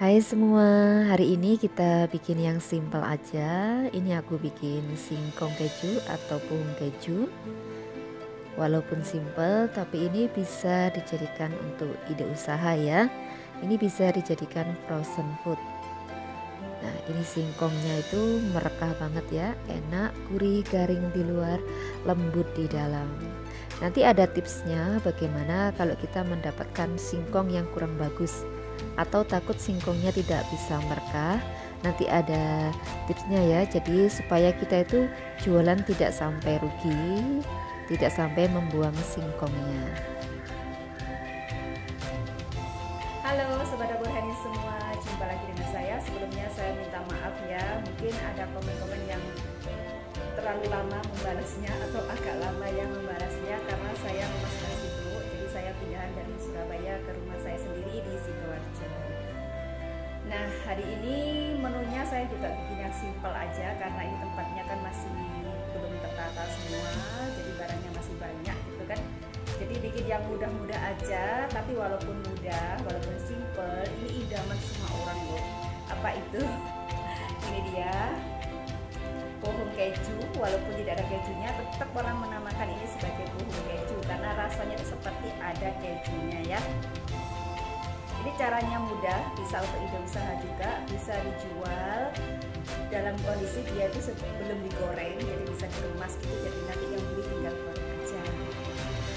Hai semua, hari ini kita bikin yang simple aja. Ini aku bikin singkong keju atau puhung keju. Walaupun simple, tapi ini bisa dijadikan untuk ide usaha ya. Ini bisa dijadikan frozen food. Nah, ini singkongnya itu merekah banget ya, enak, gurih, garing di luar, lembut di dalam. Nanti ada tipsnya bagaimana kalau kita mendapatkan singkong yang kurang bagus atau takut singkongnya tidak bisa merekah. Nanti ada tipsnya ya, jadi supaya kita itu jualan tidak sampai rugi, tidak sampai membuang singkongnya. Halo Sobat Dapur Hani semua, jumpa lagi dengan saya. Sebelumnya saya minta maaf ya, mungkin ada komen-komen yang terlalu lama membalasnya atau agak lama yang membalasnya karena saya memang sedang sibuk. Jadi saya pindahan dari Surabaya ke rumah saya sendiri di Sidoarjo. Nah, hari ini menunya saya juga bikin yang simple aja karena ini tempatnya kan masih belum tertata semua, jadi barangnya masih banyak gitu kan. Jadi bikin yang mudah-mudah aja, tapi walaupun mudah, walaupun simple, ini idaman semua orang loh. Apa itu? Ini dia puhung keju. Walaupun tidak ada kejunya, tetap orang menamakan ini sebagai puhung keju karena rasanya itu seperti ada kejunya ya. Ini caranya mudah, bisa untuk ide usaha juga, bisa dijual dalam kondisi dia itu sebelum digoreng, jadi bisa dikemas gitu, jadi nanti yang beli tinggal goreng aja.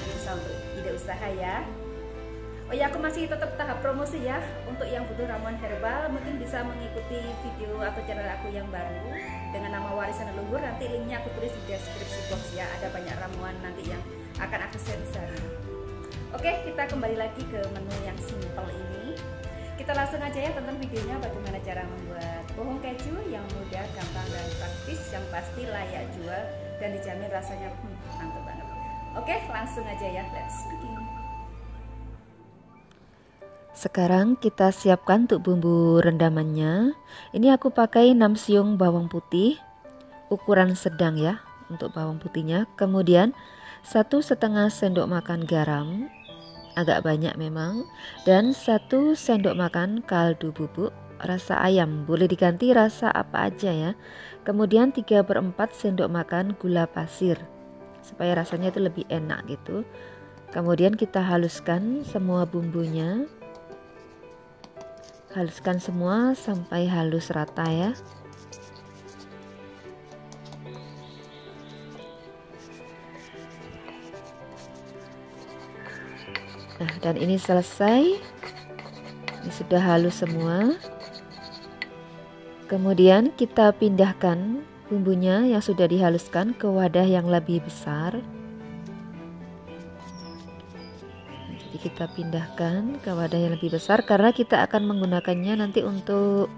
Bisa untuk ide usaha ya. Oh ya, aku masih tetap tahap promosi ya. Untuk yang butuh ramuan herbal mungkin bisa mengikuti video atau channel aku yang baru dengan nama Warisan Leluhur. Nanti linknya aku tulis di deskripsi box ya. Ada banyak ramuan nanti yang akan aku share di sana. Oke, kita kembali lagi ke menu yang simple ini. Kita langsung aja ya tonton videonya bagaimana cara membuat puhung keju yang mudah, gampang dan praktis, yang pasti layak jual dan dijamin rasanya mantap banget. Oke, langsung aja ya, let's begin. Sekarang kita siapkan untuk bumbu rendamannya. Ini aku pakai 6 siung bawang putih ukuran sedang ya untuk bawang putihnya. Kemudian 1,5 sendok makan garam, agak banyak memang, dan 1 sendok makan kaldu bubuk rasa ayam, boleh diganti rasa apa aja ya. Kemudian 3/4 sendok makan gula pasir supaya rasanya itu lebih enak gitu. Kemudian kita haluskan semua bumbunya, haluskan semua sampai halus rata ya. Nah, dan ini selesai, ini sudah halus semua. Kemudian kita pindahkan bumbunya yang sudah dihaluskan ke wadah yang lebih besar. Jadi kita pindahkan ke wadah yang lebih besar karena kita akan menggunakannya nanti untuk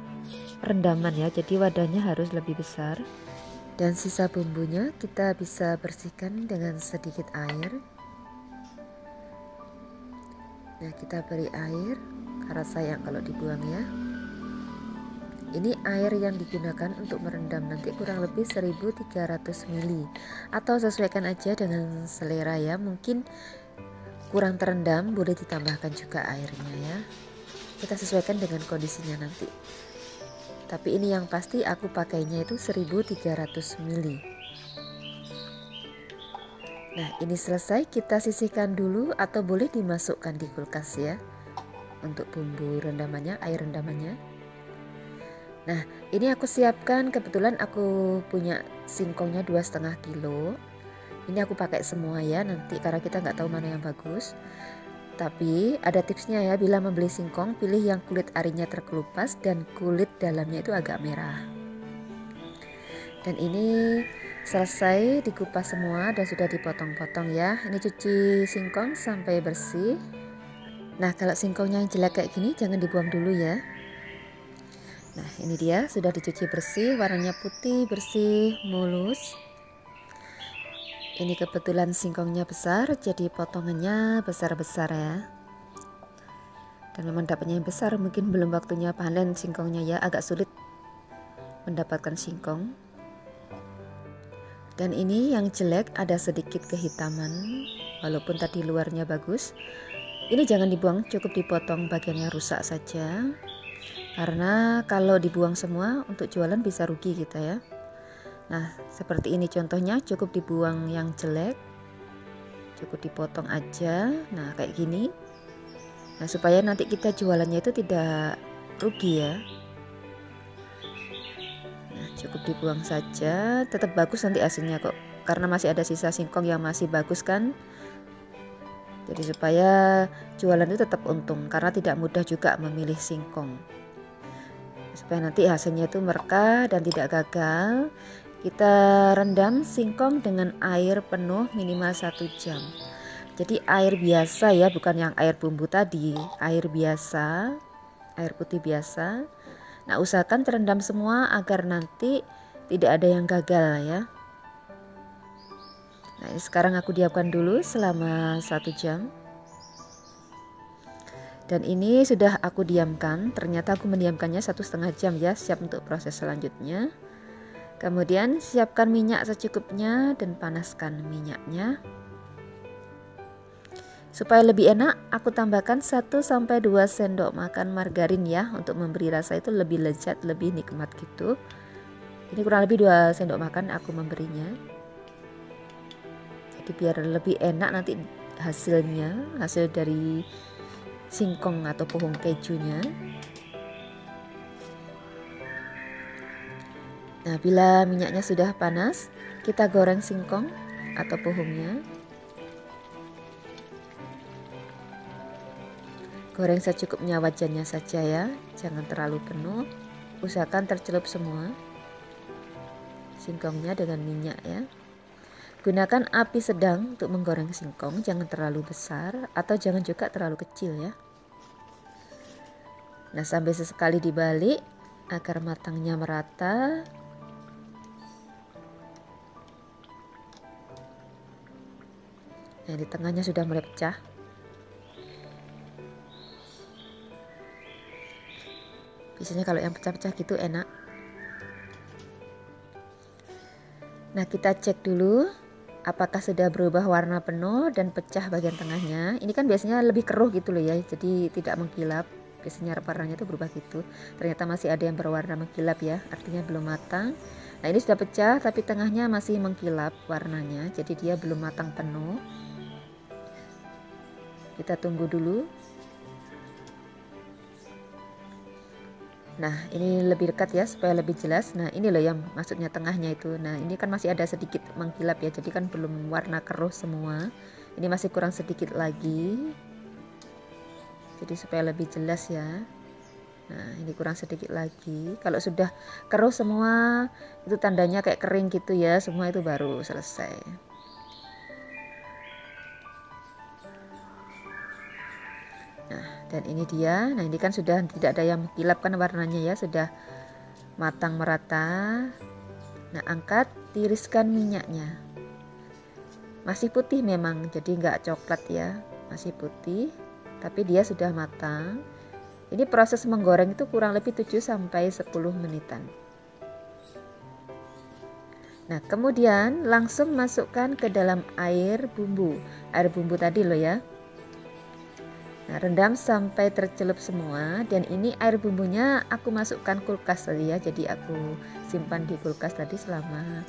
rendaman ya. Jadi wadahnya harus lebih besar. Dan sisa bumbunya kita bisa bersihkan dengan sedikit air. Nah, kita beri air karena sayang kalau dibuang ya. Ini air yang digunakan untuk merendam nanti kurang lebih 1300 ml atau sesuaikan aja dengan selera ya. Mungkin kurang terendam boleh ditambahkan juga airnya ya. Kita sesuaikan dengan kondisinya nanti. Tapi ini yang pasti aku pakainya itu 1300 ml. Nah, ini selesai, kita sisihkan dulu atau boleh dimasukkan di kulkas ya untuk bumbu rendamannya, air rendamannya. Nah, ini aku siapkan, kebetulan aku punya singkongnya 2,5 kilo. Ini aku pakai semua ya nanti karena kita nggak tahu mana yang bagus. Tapi ada tipsnya ya, bila membeli singkong pilih yang kulit arinya terkelupas dan kulit dalamnya itu agak merah. Dan ini selesai dikupas semua dan sudah dipotong-potong ya. Ini cuci singkong sampai bersih. Nah, kalau singkongnya yang jelek kayak gini jangan dibuang dulu ya. Nah, ini dia sudah dicuci bersih, warnanya putih, bersih, mulus. Ini kebetulan singkongnya besar, jadi potongannya besar-besar ya. Dan memang dapatnya yang besar, mungkin belum waktunya panen singkongnya ya, agak sulit mendapatkan singkong. Dan ini yang jelek ada sedikit kehitaman, walaupun tadi luarnya bagus. Ini jangan dibuang, cukup dipotong bagian yang rusak saja. Karena kalau dibuang semua untuk jualan bisa rugi kita ya. Nah seperti ini contohnya, cukup dibuang yang jelek, cukup dipotong aja. Nah kayak gini. Nah supaya nanti kita jualannya itu tidak rugi ya. Nah cukup dibuang saja, tetap bagus nanti hasilnya kok, karena masih ada sisa singkong yang masih bagus kan. Jadi supaya jualan itu tetap untung, karena tidak mudah juga memilih singkong. Supaya nanti hasilnya itu merekah dan tidak gagal, kita rendam singkong dengan air penuh minimal 1 jam. Jadi air biasa ya, bukan yang air bumbu tadi, air biasa, air putih biasa. Nah usahakan terendam semua agar nanti tidak ada yang gagal ya. Nah sekarang aku diamkan dulu selama 1 jam. Dan ini sudah aku diamkan, ternyata aku mendiamkannya 1,5 jam ya, siap untuk proses selanjutnya. Kemudian siapkan minyak secukupnya dan panaskan minyaknya. Supaya lebih enak, aku tambahkan 1-2 sendok makan margarin ya, untuk memberi rasa itu lebih lezat, lebih nikmat gitu. Ini kurang lebih 2 sendok makan aku memberinya. Jadi biar lebih enak nanti hasilnya, hasil dari singkong atau pohon kejunya. Nah bila minyaknya sudah panas, kita goreng singkong atau pohonnya. Goreng secukupnya wajannya saja ya, jangan terlalu penuh. Usahakan tercelup semua singkongnya dengan minyak ya. Gunakan api sedang untuk menggoreng singkong, jangan terlalu besar atau jangan juga terlalu kecil ya. Nah sampai sesekali dibalik agar matangnya merata. Nah di tengahnya sudah mulai pecah. Biasanya kalau yang pecah-pecah gitu enak. Nah kita cek dulu apakah sudah berubah warna penuh dan pecah bagian tengahnya. Ini kan biasanya lebih keruh gitu loh ya, jadi tidak mengkilap. Biasanya warnanya itu berubah gitu. Ternyata masih ada yang berwarna mengkilap ya, artinya belum matang. Nah ini sudah pecah tapi tengahnya masih mengkilap warnanya, jadi dia belum matang penuh. Kita tunggu dulu. Nah ini lebih dekat ya supaya lebih jelas. Nah ini loh yang maksudnya tengahnya itu. Nah ini kan masih ada sedikit mengkilap ya, jadi kan belum warna keruh semua. Ini masih kurang sedikit lagi, jadi supaya lebih jelas ya. Nah ini kurang sedikit lagi. Kalau sudah keruh semua itu tandanya kayak kering gitu ya, semua itu baru selesai. Nah dan ini dia. Nah ini kan sudah tidak ada yang mengkilap kan warnanya ya, sudah matang merata. Nah angkat, tiriskan minyaknya. Masih putih memang, jadi nggak coklat ya, masih putih, tapi dia sudah matang. Ini proses menggoreng itu kurang lebih 7-10 menitan. Nah kemudian langsung masukkan ke dalam air bumbu tadi loh ya. Nah rendam sampai tercelup semua. Dan ini air bumbunya aku masukkan kulkas tadi ya, jadi aku simpan di kulkas tadi selama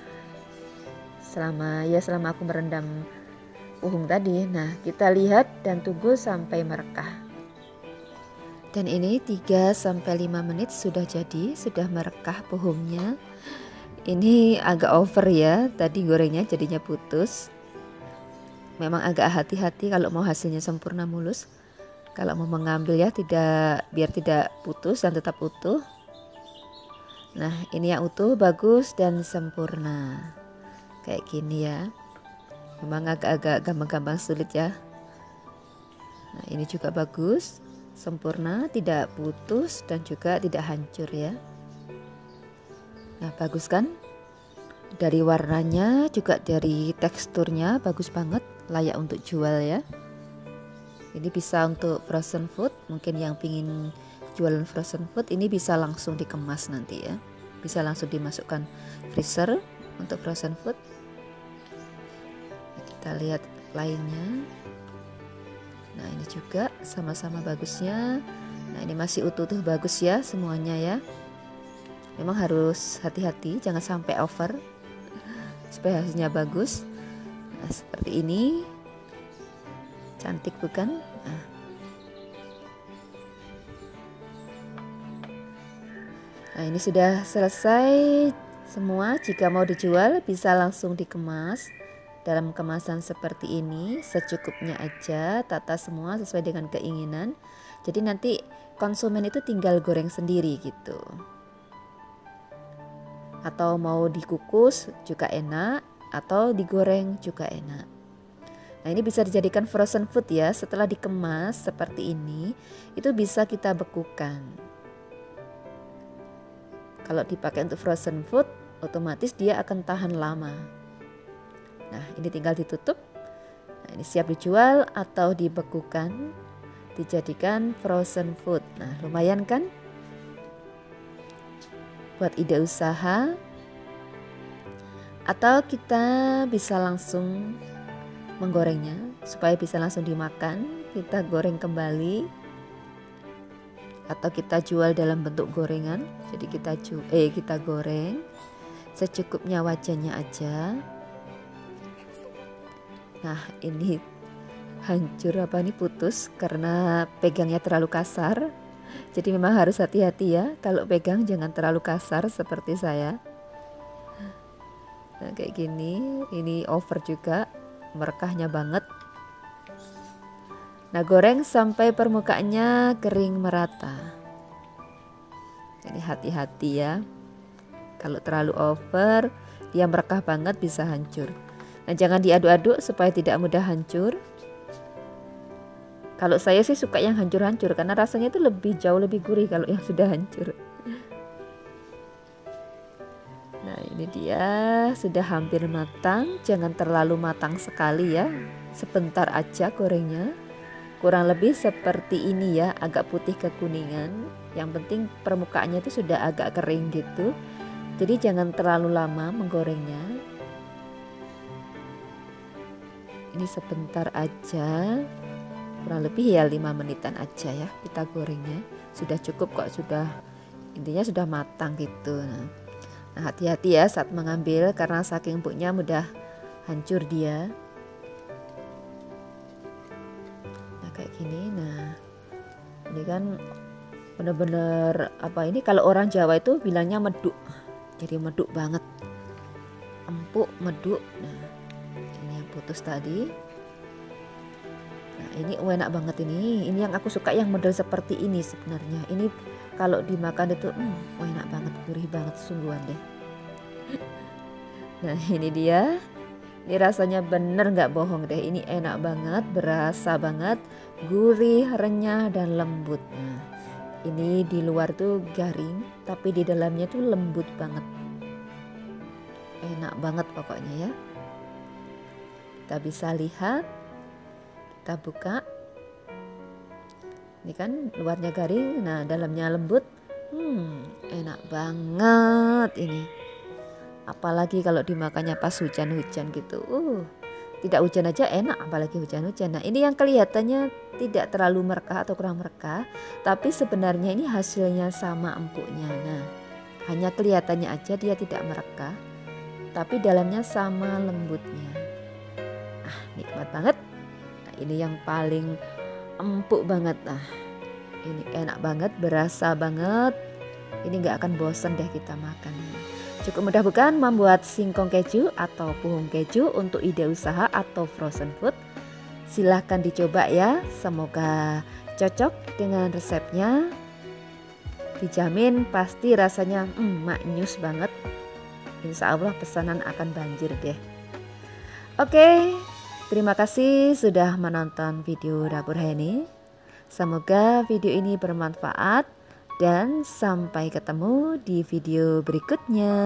aku merendam pohon tadi. Nah kita lihat dan tunggu sampai merekah. Dan ini 3-5 menit sudah jadi, sudah merekah pohonnya. Ini agak over ya, tadi gorengnya jadinya putus. Memang agak hati-hati kalau mau hasilnya sempurna mulus. Kalau mau mengambil ya biar tidak putus dan tetap utuh. Nah ini yang utuh, bagus dan sempurna. Kayak gini ya. Memang agak-agak gampang-gampang sulit ya. Nah ini juga bagus, sempurna, tidak putus dan juga tidak hancur ya. Nah bagus kan? Dari warnanya juga dari teksturnya bagus banget, layak untuk jual ya. Ini bisa untuk frozen food, mungkin yang pingin jualan frozen food ini bisa langsung dikemas nanti ya. Bisa langsung dimasukkan freezer untuk frozen food. Kita lihat lainnya. Nah ini juga sama-sama bagusnya. Nah ini masih utuh-utuh bagus ya semuanya ya. Memang harus hati-hati, jangan sampai over supaya hasilnya bagus. Nah seperti ini, cantik bukan? Nah ini sudah selesai semua. Jika mau dijual bisa langsung dikemas dalam kemasan seperti ini, secukupnya aja, tata semua sesuai dengan keinginan. Jadi nanti konsumen itu tinggal goreng sendiri gitu. Atau mau dikukus juga enak, atau digoreng juga enak. Nah ini bisa dijadikan frozen food ya. Setelah dikemas seperti ini, itu bisa kita bekukan. Kalau dipakai untuk frozen food, otomatis dia akan tahan lama. Nah ini tinggal ditutup. Nah ini siap dijual atau dibekukan, dijadikan frozen food. Nah lumayan kan? Buat ide usaha. Atau kita bisa langsung menggorengnya supaya bisa langsung dimakan. Kita goreng kembali. Atau kita jual dalam bentuk gorengan. Jadi kita goreng secukupnya wajannya aja. Nah ini hancur putus karena pegangnya terlalu kasar. Jadi memang harus hati-hati ya, kalau pegang jangan terlalu kasar seperti saya. Nah kayak gini, ini over juga, merekahnya banget. Nah goreng sampai permukaannya kering merata. Jadi hati-hati ya, kalau terlalu over dia merekah banget bisa hancur. Nah jangan diaduk-aduk supaya tidak mudah hancur. Kalau saya sih suka yang hancur-hancur karena rasanya itu jauh lebih gurih kalau yang sudah hancur. Nah ini dia sudah hampir matang, jangan terlalu matang sekali ya, sebentar aja gorengnya. Kurang lebih seperti ini ya, agak putih kekuningan. Yang penting permukaannya itu sudah agak kering gitu. Jadi jangan terlalu lama menggorengnya. Ini sebentar aja. Kurang lebih ya 5 menitan aja ya kita gorengnya. Sudah cukup kok, intinya sudah matang gitu. Nah hati-hati ya saat mengambil karena saking empuknya mudah hancur dia. Nah kayak gini. Nah ini kan bener-bener ini kalau orang Jawa itu bilangnya meduk. Jadi meduk banget, empuk, meduk. Nah ini yang putus tadi. Nah ini enak banget ini yang aku suka yang model seperti ini sebenarnya. Ini kalau dimakan itu enak banget, gurih banget sungguhan deh. Nah ini dia, ini rasanya bener nggak bohong deh, ini enak banget, berasa banget, gurih, renyah dan lembut. Nah ini di luar tuh garing, tapi di dalamnya tuh lembut banget, enak banget pokoknya ya. Kita bisa lihat. Kita buka, ini kan luarnya garing, nah dalamnya lembut, enak banget ini. Apalagi kalau dimakannya pas hujan-hujan gitu, tidak hujan aja enak, apalagi hujan-hujan. Nah ini yang kelihatannya tidak terlalu merekah atau kurang merekah, tapi sebenarnya ini hasilnya sama empuknya. Nah hanya kelihatannya aja dia tidak merekah, tapi dalamnya sama lembutnya. Nikmat banget. Ini yang paling empuk banget. Nah ini enak banget, berasa banget. Ini nggak akan bosan deh kita makan. Cukup mudah bukan membuat singkong keju atau puhung keju untuk ide usaha atau frozen food? Silahkan dicoba ya, semoga cocok dengan resepnya. Dijamin pasti rasanya maknyus banget. Insya Allah pesanan akan banjir deh. Oke. Terima kasih sudah menonton video Dapur Heni. Semoga video ini bermanfaat dan sampai ketemu di video berikutnya.